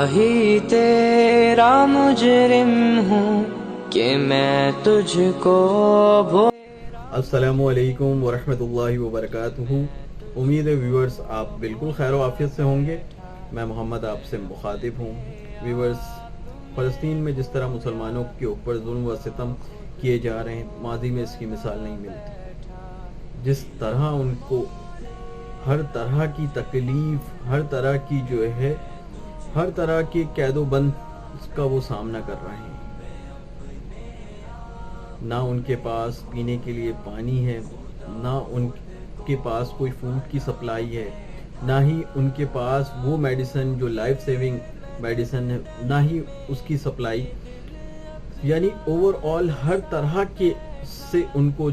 ही तेरा मुजरिम हूँ कि मैं तुझको अस्सलामु अलैकुम वरहमतुल्लाहि वबरकातुहू। उम्मीद है व्यूअर्स आप बिल्कुल खैर आफियत से होंगे। मैं मोहम्मद आपसे मुखातिब हूँ। व्यूअर्स, फ़लस्तीन में जिस तरह मुसलमानों के ऊपर जुल्म व सितम किए जा रहे हैं, माजी में इसकी मिसाल नहीं मिलती। जिस तरह उनको हर तरह की तकलीफ़, हर तरह की हर तरह के कैदोबंद का वो सामना कर रहे हैं। ना उनके पास पीने के लिए पानी है, ना उनके पास कोई फूड की सप्लाई है, ना ही उनके पास वो मेडिसिन जो लाइफ सेविंग मेडिसिन है, ना ही उसकी सप्लाई। यानी ओवरऑल हर तरह के से उनको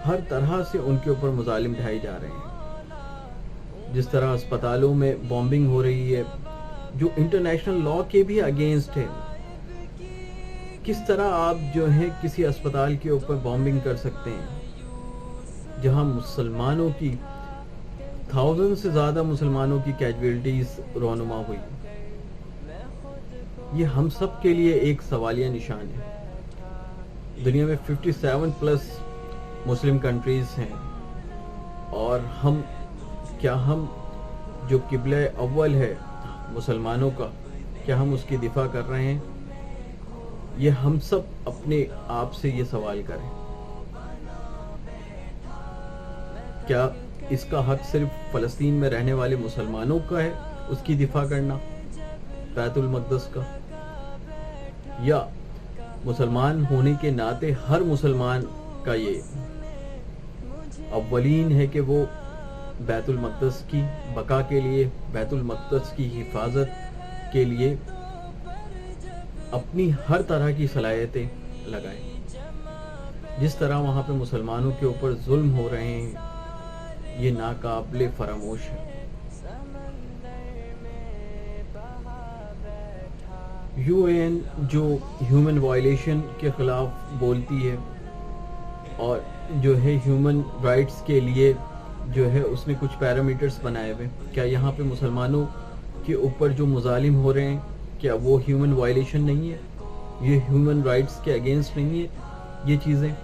हर तरह से उनके ऊपर मुजालिम ढाए जा रहे हैं। जिस तरह अस्पतालों में बॉम्बिंग हो रही है जो इंटरनेशनल लॉ के भी अगेंस्ट है। किस तरह आप किसी अस्पताल के ऊपर बॉम्बिंग कर सकते हैं जहां मुसलमानों की 1000 से ज़्यादा मुसलमानों की कैजुअल्टीज रोनुमा हुई। ये हम सब के लिए एक सवालिया निशान है। दुनिया में 57 प्लस मुस्लिम कंट्रीज़ हैं और हम जो किबला अव्वल है मुसलमानों का, क्या हम उसकी दिफा कर रहे हैं? ये हम सब अपने आप से ये सवाल करें। क्या इसका हक सिर्फ फ़लस्तीन में रहने वाले मुसलमानों का है उसकी दिफा करना, बैतुल मक़दस का, या मुसलमान होने के नाते हर मुसलमान का ये अव्वलीन है कि वो बैतुल मक़दस की बका के लिए, बैतुल मक़दस की हिफाजत के लिए अपनी हर तरह की सलाहियतें लगाएं। जिस तरह वहाँ पे मुसलमानों के ऊपर जुल्म हो रहे हैं, ये नाकाबिले फरामोश है। यूएन जो ह्यूमन वायलेशन के ख़िलाफ़ बोलती है और ह्यूमन राइट्स के लिए उसने कुछ पैरामीटर्स बनाए हुए, क्या यहाँ पे मुसलमानों के ऊपर जो मुजालिम हो रहे हैं, क्या वो ह्यूमन वायलेशन नहीं है? ये ह्यूमन राइट्स के अगेंस्ट नहीं है ये चीज़ें?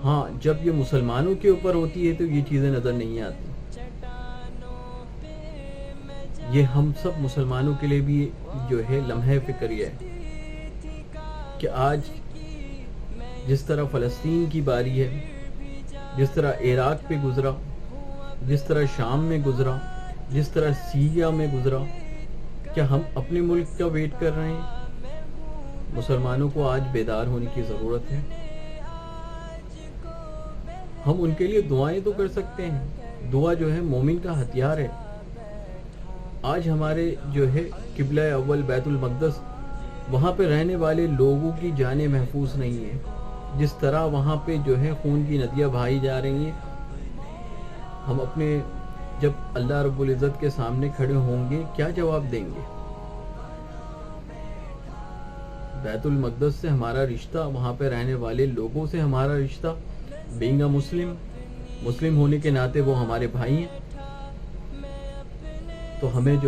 हाँ, जब ये मुसलमानों के ऊपर होती है तो ये चीज़ें नज़र नहीं आती। ये हम सब मुसलमानों के लिए भी लम्हे फ़िक्रिया है कि आज जिस तरह फ़लस्तीन की बारी है, जिस तरह इराक़ पे गुज़रा, जिस तरह शाम में गुज़रा, जिस तरह सीरिया में गुज़रा, क्या हम अपने मुल्क का वेट कर रहे हैं? मुसलमानों को आज बेदार होने की ज़रूरत है। हम उनके लिए दुआएं तो कर सकते हैं। दुआ मोमिन का हथियार है। आज हमारे किबला अव्वल बैतुल मक़दस, वहाँ पे रहने वाले लोगों की जानें महफूज नहीं है। जिस तरह वहाँ पे खून की नदियाँ बहाई जा रही हैं, हम जब अल्लाह रब्बुल इज़्ज़त के सामने खड़े होंगे क्या जवाब देंगे? बैतुल मक़दस से हमारा रिश्ता, वहाँ पे रहने वाले लोगों से हमारा रिश्ता, बीइंग अ मुस्लिम होने के नाते वो हमारे भाई हैं। तो हमें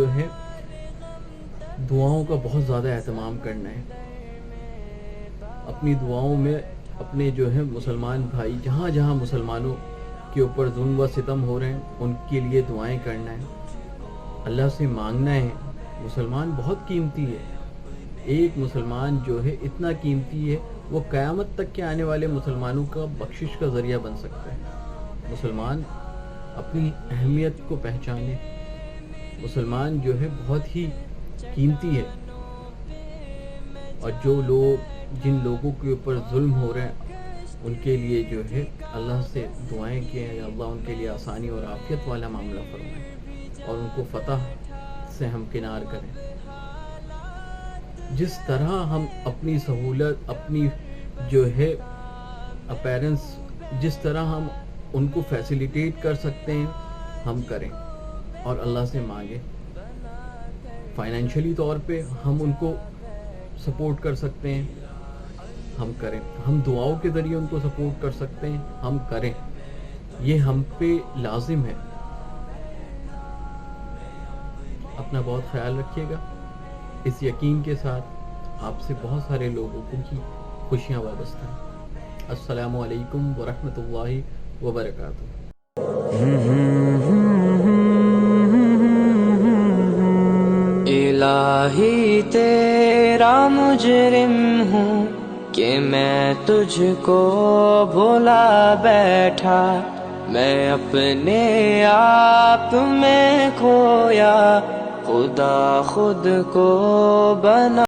दुआओं का बहुत ज़्यादा एहतमाम करना है। अपनी दुआओं में अपने मुसलमान भाई, जहाँ जहाँ मुसलमानों के ऊपर जुल्म व सितम हो रहे हैं, उनके लिए दुआएं करना है, अल्लाह से मांगना है। मुसलमान बहुत कीमती है। एक मुसलमान इतना कीमती है, वो क़यामत तक के आने वाले मुसलमानों का बख्शिश का ज़रिया बन सकता है। मुसलमान अपनी अहमियत को पहचाने। मुसलमान बहुत ही कीमती है। और जिन लोगों के ऊपर जुल्म हो रहे हैं, उनके लिए अल्लाह से दुआएं कि अल्लाह उनके लिए आसानी और आफियत वाला मामला फरमाए और उनको फतह से हमकिनार करें। जिस तरह हम अपनी सहूलत, अपनी अपीयरेंस, जिस तरह हम उनको फैसिलिटेट कर सकते हैं, हम करें और अल्लाह से मांगे। फाइनेंशियली तौर पे हम उनको सपोर्ट कर सकते हैं, हम करें। हम दुआओं के ज़रिए उनको सपोर्ट कर सकते हैं, हम करें। ये हम पे लाजिम है। अपना बहुत ख्याल रखिएगा। اس یقین کے ساتھ آپ سے بہت سارے لوگوں کی خوشیاں وابستہ ہیں۔ السلام علیکم ورحمۃ اللہ وبرکاتہ۔ الہی تیرا مجرم ہوں کہ میں تجھ کو بھلا بیٹھا، میں اپنے آپ میں کھویا، خدا خود کو بنا